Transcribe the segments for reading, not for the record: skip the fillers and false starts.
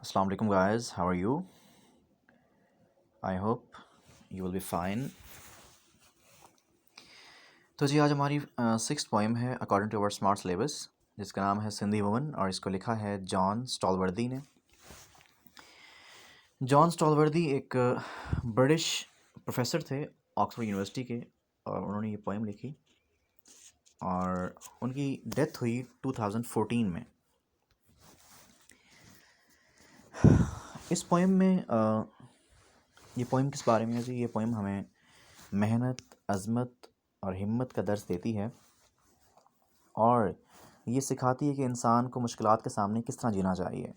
Assalamu alaikum guys, how are you? I hope you will be fine. तो जी आज हमारी सिक्स्थ पोएम है according to our smart syllabus, जिसका नाम है सिंधी वुमन और इसको लिखा है जॉन स्टॉलवर्दी ने। जॉन स्टॉलवर्दी एक ब्रिटिश प्रोफेसर थे ऑक्सफोर्ड यूनिवर्सिटी के, और उन्होंने ये पोएम लिखी और उनकी डेथ हुई 2014 में। इस पोएम में ये पोएम किस बारे में है जी? ये पोएम हमें मेहनत, अज़मत और हिम्मत का दर्स देती है और ये सिखाती है कि इंसान को मुश्किलात के सामने किस तरह जीना चाहिए।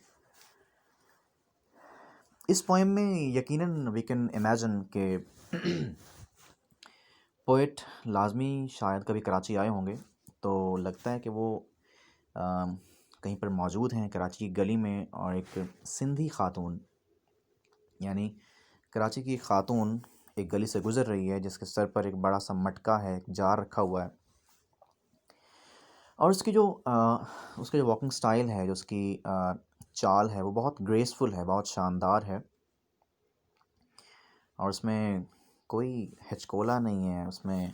इस पोएम में यकीनन वी कैन इमेजिन के पोएट लाजमी शायद कभी कराची आए होंगे, तो लगता है कि वो कहीं पर मौजूद हैं कराची की गली में, और एक सिंधी खातून यानी कराची की एक खातून एक गली से गुज़र रही है जिसके सर पर एक बड़ा सा मटका है, एक जार रखा हुआ है, और उसका जो वॉकिंग स्टाइल है, जो उसकी चाल है, वो बहुत ग्रेसफुल है, बहुत शानदार है, और उसमें कोई हिचकोला नहीं है, उसमें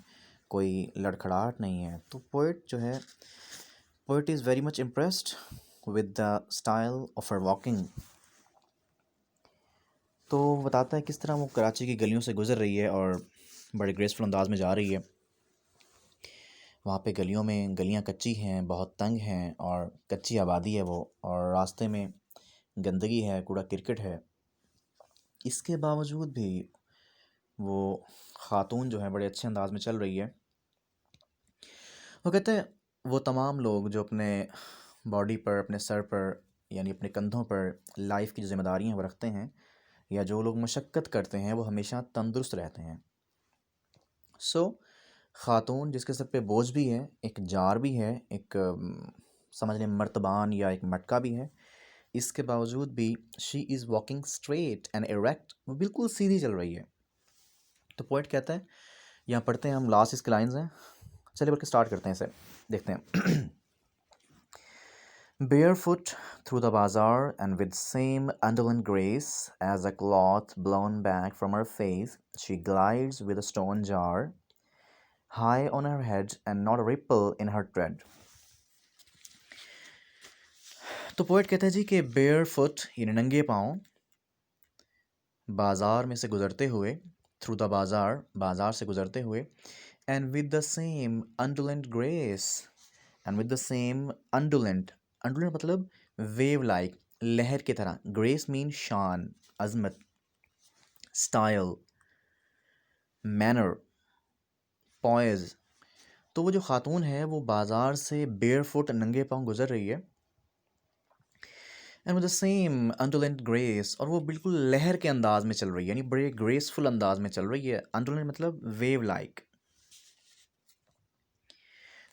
कोई लड़खड़ाहट नहीं है। तो poet is very much impressed with the style of her walking. तो वो बताता है किस तरह वो कराची की गलियों से गुज़र रही है और बड़े ग्रेसफुल अंदाज में जा रही है। वहाँ पे गलियाँ कच्ची हैं, बहुत तंग हैं और कच्ची आबादी है वो, और रास्ते में गंदगी है, कूड़ा करकट है। इसके बावजूद भी वो खातून जो है बड़े अच्छे अंदाज में चल रही है। वो कहते हैं वो तमाम लोग जो अपने बॉडी पर, अपने सर पर यानी अपने कंधों पर लाइफ की जो जिम्मेदारियाँ वो रखते हैं, या जो लोग मशक्क़त करते हैं, वो हमेशा तंदुरुस्त रहते हैं। खातून जिसके सर पे बोझ भी है, एक जार भी है, एक समझ लें मर्तबान या एक मटका भी है, इसके बावजूद भी she is walking straight and erect, वो बिल्कुल सीधी चल रही है। तो पोइट कहता है, यहाँ पढ़ते हैं हम, लास्ट इसके लाइन्स हैं, चलिए बल्कि स्टार्ट करते हैं इसे, देखते हैं। Barefoot through the bazaar and with same indolent grace as a cloth blown back from her face, she glides with a stone jar high on her head and not a ripple in her tread. तो poet कहता है जी कि bear foot यानी नंगे पाँव बाज़ार में से गुज़रते हुए, थ्रू द बाज़ार से गुज़रते हुए, and with the same undulant grace, and with the same undulant मतलब वेव लाइक, लहर की तरह, ग्रेस मीन शान, अजमत, स्टाइल, मैनर, पॉइज। तो वो जो खातून है वो बाज़ार से बेयर फुट नंगे पाँव गुज़र रही है, and with the same undulant grace, और वो बिल्कुल लहर के अंदाज में चल रही है, यानी बड़े ग्रेसफुल अंदाज में चल रही है। अंडुलेंट मतलब वेव लाइक,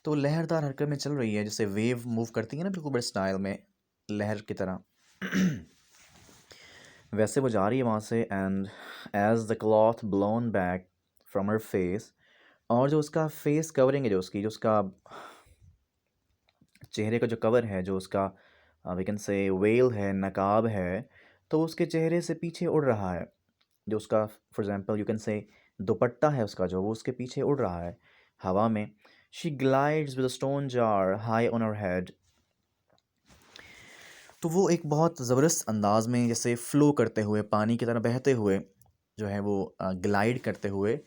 तो लहरदार हरकत में चल रही है, जैसे वेव मूव करती है ना, बिल्कुल बड़े स्टाइल में, लहर की तरह। वैसे वो जा रही है वहाँ से, and as the cloth blown back from her face, और जो उसका फेस कवरिंग है, जो उसका चेहरे का जो कवर है, जो उसका वी कैन से वेल है, नकाब है, तो उसके चेहरे से पीछे उड़ रहा है। जो उसका for example you can say दुपट्टा है उसका, जो वो उसके पीछे उड़ रहा है हवा में। She glides with a stone jar high on her head, तो वो एक बहुत ज़बरदस्त अंदाज में, जैसे फ़्लो करते हुए, पानी की तरह बहते हुए, जो है वो ग्लाइड करते हुए,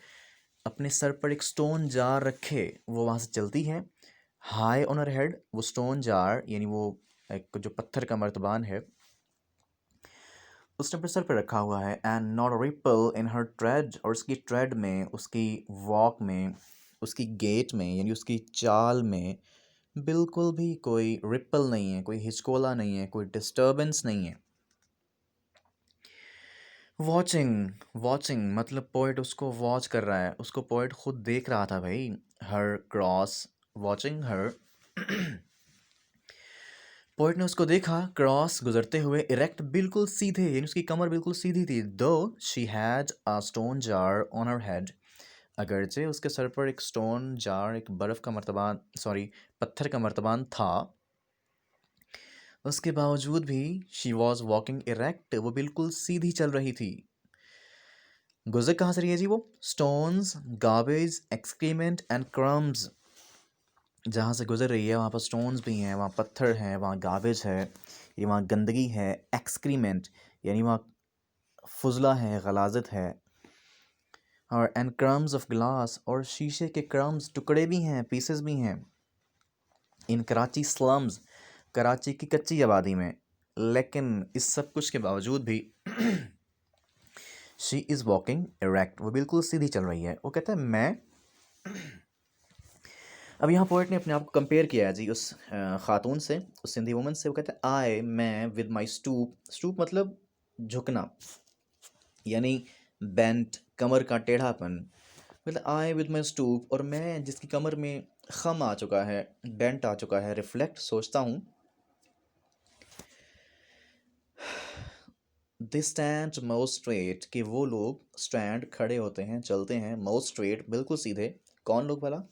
अपने सर पर एक स्टोन जार रखे वो वहाँ से चलती है। हाई ऑन हर हेड, वो स्टोन जार यानी वो एक जो पत्थर का मर्तबान है, उसने अपने सर पर रखा हुआ है। And not ripple in her trade, और उसकी ट्रेड में, उसकी वॉक में, उसकी गेट में, यानी उसकी चाल में बिल्कुल भी कोई रिपल नहीं है, कोई हिचकोला नहीं है, कोई डिस्टर्बेंस नहीं है। वॉचिंग मतलब पोइट उसको वॉच कर रहा है, उसको पोइट खुद देख रहा था भाई। हर क्रॉस, वॉचिंग हर, पोइट ने उसको देखा क्रॉस गुजरते हुए, इरेक्ट बिल्कुल सीधे, यानी उसकी कमर बिल्कुल सीधी थी। दो she had a stone jar on her head, अगरचे उसके सर पर एक स्टोन जार, एक बर्फ़ का मर्तबान, सॉरी पत्थर का मर्तबान था। उसके बावजूद भी शी वॉज वॉकिंग इरेक्ट, वो बिल्कुल सीधी चल रही थी। गुजर कहाँ से रही है जी वो? Stones, garbage, excrement and crumbs. जहाँ से गुजर रही है वहाँ पर स्टोन्स भी हैं, वहाँ पत्थर हैं, वहाँ गार्बेज है, ये वहाँ गंदगी है, एक्सक्रीमेंट यानी वहाँ फुजला है, गलाजत है, और एंड क्रम्स ऑफ ग्लास, और शीशे के क्रम्स, टुकड़े भी हैं, पीसेस भी हैं। इन कराची स्लम्स, कराची की कच्ची आबादी में। लेकिन इस सब कुछ के बावजूद भी शी इज़ वॉकिंग इरेक्ट, वो बिल्कुल सीधी चल रही है। वो कहता है मैं, अब यहाँ पोइट ने अपने आप को कंपेयर किया है जी उस खातून से, उस सिंधी वुमन से। वो कहता है आई, मैं, विद माई स्टूप, स्टूप मतलब झुकना, यानी बेंट, कमर का टेढ़ापन। मतलब आई विद माई स्टूप, और मैं जिसकी कमर में खम आ चुका है, बेंट आ चुका है, रिफ्लेक्ट, सोचता हूँ। दे स्टैंड मोस्ट स्ट्रेट, कि वो लोग स्टैंड खड़े होते हैं, चलते हैं, मोस्ट स्ट्रेट बिल्कुल सीधे। कौन लोग भला?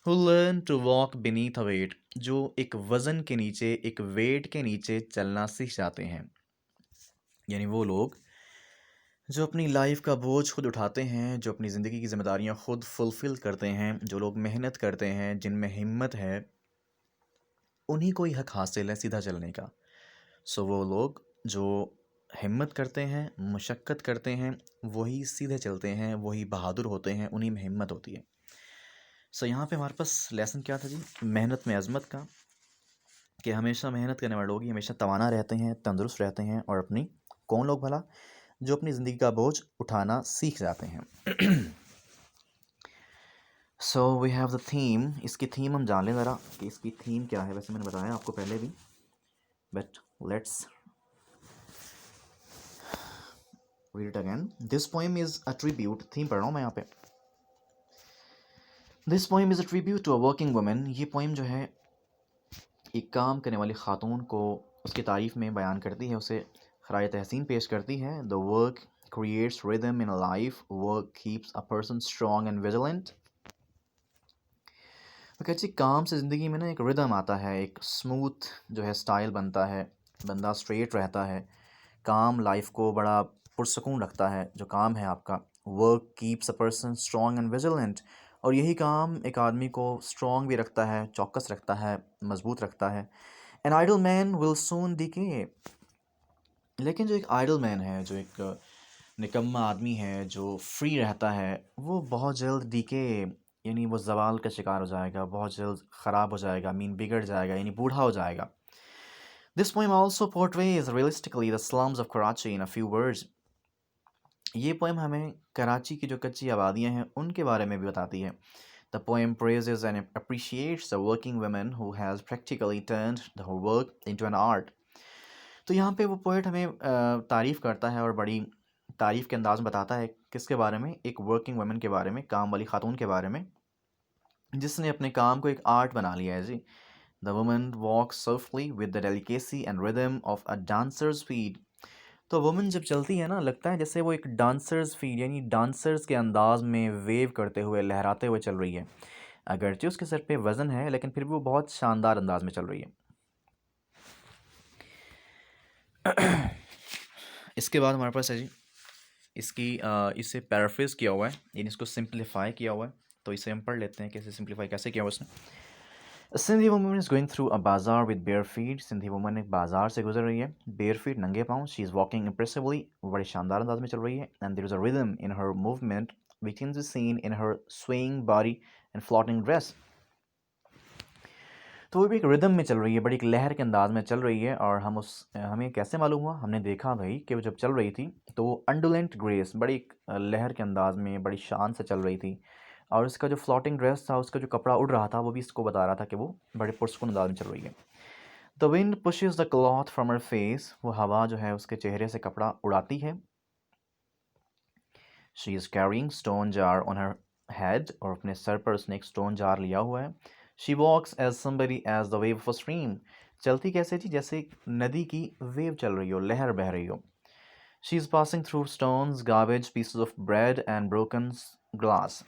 who learn to walk beneath a weight, जो एक वज़न के नीचे, एक वेट के नीचे चलना सीख जाते हैं। यानी वो लोग जो अपनी लाइफ का बोझ खुद उठाते हैं, जो अपनी ज़िंदगी की ज़िम्मेदारियां खुद फुलफ़िल करते हैं, जो लोग मेहनत करते हैं, जिनमें हिम्मत है, उन्हीं को ही हक हासिल है सीधा चलने का। सो वो लोग जो हिम्मत करते हैं, मशक्क़त करते हैं, वही सीधे चलते हैं, वही बहादुर होते हैं, उन्हीं में हिम्मत होती है। सो यहाँ पे हमारे पास लेसन क्या था जी? मेहनत में अज़मत का, कि हमेशा मेहनत करने वाले लोग ही हमेशा तवाना रहते हैं, तंदुरुस्त रहते हैं, और अपनी, कौन लोग भला? जो अपनी ज़िंदगी का बोझ उठाना सीख जाते हैं। So we have the theme, इसकी थीम हम जान लें ज़रा कि इसकी थीम क्या है। वैसे मैंने बताया आपको पहले भी, but let's read it again. This poem is a tribute, theme पढ़ रहा हूँ मैं यहाँ पे। This poem is a tribute to a working woman, ये पोएम जो है एक काम करने वाली खातून को उसकी तारीफ़ में बयान करती है, उसे खराज तहसीन पेश करती है। The work creates rhythm in a life, work keeps a person strong and vigilant. तो कहती काम से ज़िंदगी में ना एक रिदम आता है, एक स्मूथ जो है स्टाइल बनता है, बंदा स्ट्रेट रहता है। काम लाइफ को बड़ा पुरसकून रखता है जो काम है आपका। Work keeps a person strong and vigilant, और यही काम एक आदमी को स्ट्रॉन्ग भी रखता है, चौकस रखता है, मजबूत रखता है। An idle man will soon decay, लेकिन जो एक आइडल मैन है, जो एक निकम्मा आदमी है, जो फ्री रहता है, वो बहुत जल्द डीके, यानी वो ज़वाल का शिकार हो जाएगा, बहुत जल्द ख़राब हो जाएगा, मीन बिगड़ जाएगा, यानी बूढ़ा हो जाएगा। This poem also portrays realistically the slums of Karachi in a few words, ये पोएम हमें कराची की जो कच्ची आबादियाँ हैं उनके बारे में भी बताती है। The poem praises and appreciates the working woman who has practically turned her work into an art. तो यहाँ पे वो पोएट हमें तारीफ़ करता है, और बड़ी तारीफ़ के अंदाज़ में बताता है किसके बारे में? एक वर्किंग वुमन के बारे में, काम वाली खातून के बारे में, जिसने अपने काम को एक आर्ट बना लिया है जी। The woman walks softly with the delicacy and rhythm of a dancer's feet. तो वुमन जब चलती है ना, लगता है जैसे वो एक डांसर्स फीट, यानी डांसर्स के अंदाज में वेव करते हुए, लहराते हुए चल रही है। अगरचे उसके सर पे वज़न है, लेकिन फिर भी वो बहुत शानदार अंदाज में चल रही है। इसके बाद हमारे पास है जी इसे पैराफ्रेज किया हुआ है, यानी इसको सिंप्लीफाई किया हुआ है। तो इसे हम पढ़ लेते हैं कैसे सिंप्लीफाई कैसे किया हुआ उसने। Sindhi woman is going through a bazaar with bare feet, Sindhi woman एक बाजार से गुजर रही है, बेयर फीट, नंगे पाँव। शी इज़ वॉकिंग इम्प्रेसिवली, वो बड़े शानदार अंदाज में चल रही है। And there is a rhythm in her movement which can be seen in her swaying body and floating dress. तो वो भी एक रिदम में चल रही है, बड़ी एक लहर के अंदाज में चल रही है। और हमें कैसे मालूम हुआ? हमने देखा भाई कि वो जब चल रही थी तो वो अंडुलेंट ग्रेस, बड़ी एक लहर के अंदाज में, बड़ी शान से चल रही थी। और उसका जो फ्लॉटिंग ड्रेस था, उसका जो कपड़ा उड़ रहा था, वो भी इसको बता रहा था कि वो बड़े पुरस्कुन अंदाज में चल रही है। The wind pushes the cloth from her face, वो हवा जो है उसके चेहरे से कपड़ा उड़ाती है। She is carrying stone jar on her head, और अपने सर पर उसने एक स्टोन जार लिया हुआ है। She walks as somebody as the wave of a stream, चलती कैसे जी? जैसे एक नदी की वेव चल रही हो, लहर बह रही हो। She is passing through stones, garbage, pieces of bread and broken glass.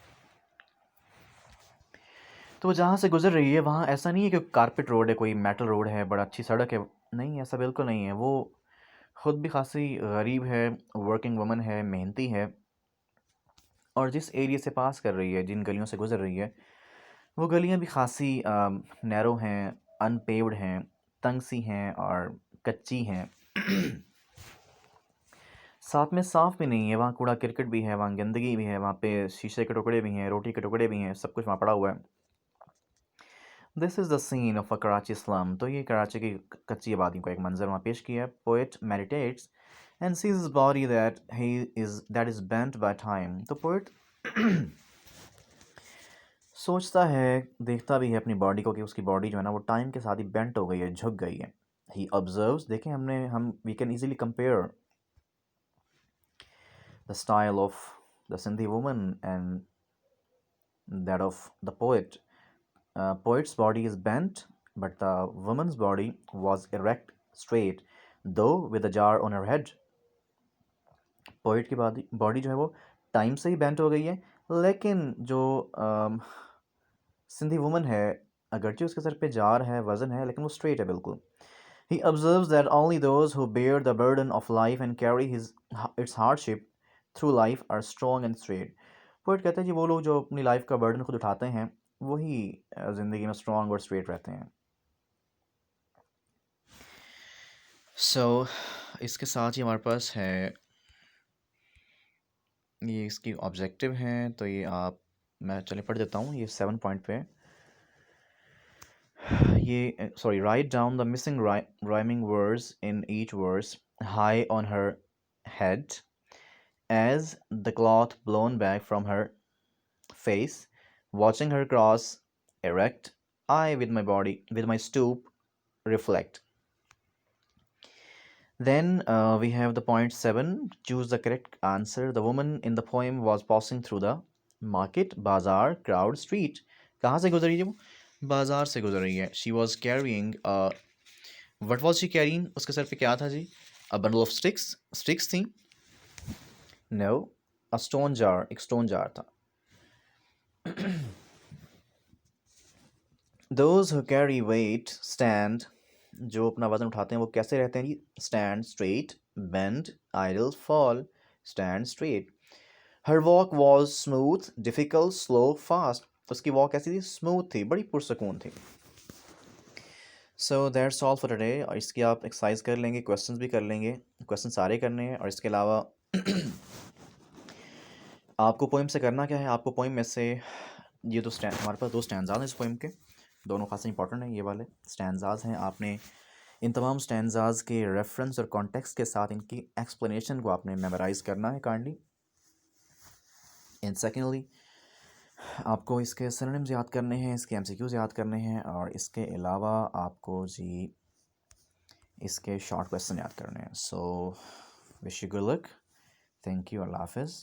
तो वो जहाँ से गुजर रही है वहाँ ऐसा नहीं है कि कारपेट रोड है, कोई मेटल रोड है, बड़ा अच्छी सड़क है। नहीं, ऐसा बिल्कुल नहीं है। वो ख़ुद भी ख़ासी गरीब है, वर्किंग वुमन है, मेहनती है, और जिस एरिया से पास कर रही है, जिन गलियों से गुज़र रही है, वो गलियाँ भी ख़ासी नैरो हैं, अनपेव्ड हैं, तंग सी हैं और कच्ची हैं। साथ में साफ़ भी नहीं है, वहाँ कूड़ा करकट भी है, वहाँ गंदगी भी है, वहाँ पे शीशे के टुकड़े भी हैं, रोटी के टुकड़े भी हैं, सब कुछ वहाँ पड़ा हुआ है। This is the scene of a Karachi slum. तो ये कराची की कच्ची आबादी का एक मंजर वहाँ पेश किया है। Poet meditates and sees his body that is bent by time. तो पोएट सोचता है, देखता भी है अपनी बॉडी को कि उसकी बॉडी जो है ना वो टाइम के साथ ही बेंट हो गई है, झुक गई है। ही ऑब्जर्व्स, देखें हम we can easily compare the style of the Sindhi woman and that of the poet. Poet's body is bent, but the woman's body was erect, straight, though with a jar on her head. Poet की body जो है वो time से ही bent हो गई है, लेकिन जो सिंधी वुमन है, अगरचे उसके सर पे जार है, वज़न है, लेकिन वो स्ट्रेट है बिल्कुल. He observes that only those who bear the burden of life and carry its hardship through life are strong and straight. Poet कहते हैं कि वो लोग जो अपनी लाइफ का बर्डन खुद उठाते हैं, वही ज़िंदगी में स्ट्रॉन्ग और स्ट्रेट रहते हैं. इसके साथ ही हमारे पास है, ये इसकी ऑब्जेक्टिव हैं, तो ये मैं चलिए पढ़ देता हूँ. ये 7 पॉइंट पे है. Write down the missing rhyming words in each verse, high on her head, as the cloth blown back from her face, watching her cross erect, I with my stoop reflect. Then we have the point 7. Choose the correct answer. The woman in the poem was passing through the market, bazaar, crowd, street. कहाँ से गुजर रही है वो? बाजार से गुजर रही है. She was carrying what was she carrying? उसके सर पे क्या था जी? A bundle of sticks. Sticks थी? No. A stone jar. एक stone jar था. Those who carry weight stand. जो अपना वजन उठाते हैं वो कैसे रहते हैं जी? Stand straight, bend, idle, fall. Stand straight. Her walk was smooth, difficult, slow, fast. उसकी वॉक कैसी थी? स्मूथ थी, बड़ी पुरसकून थी. So that's all for today. और इसकी आप एक्सरसाइज कर लेंगे, क्वेश्चंस भी कर लेंगे. क्वेश्चन सारे करने हैं. और इसके अलावा आपको पोइम से करना क्या है? आपको पोइम में से ये तो हमारे पास 2 स्टैंजाज हैं इस पोइम के, दोनों खास इंपॉर्टेंट हैं. ये वाले स्टैंजाज हैं. आपने इन तमाम स्टैंजाज के रेफरेंस और कॉन्टेक्स्ट के साथ इनकी एक्सप्लेनेशन को आपने मेमोराइज करना है काइंडली. एंड सेकेंडली, आपको इसके सिनोनिम्स याद करने हैं, इसके एमसीक्यूज़ याद करने हैं, और इसके अलावा आपको जी इसके शॉर्ट क्वेश्चन याद करने हैं. So wish you good luck. Thank you. Allah हाफिज़.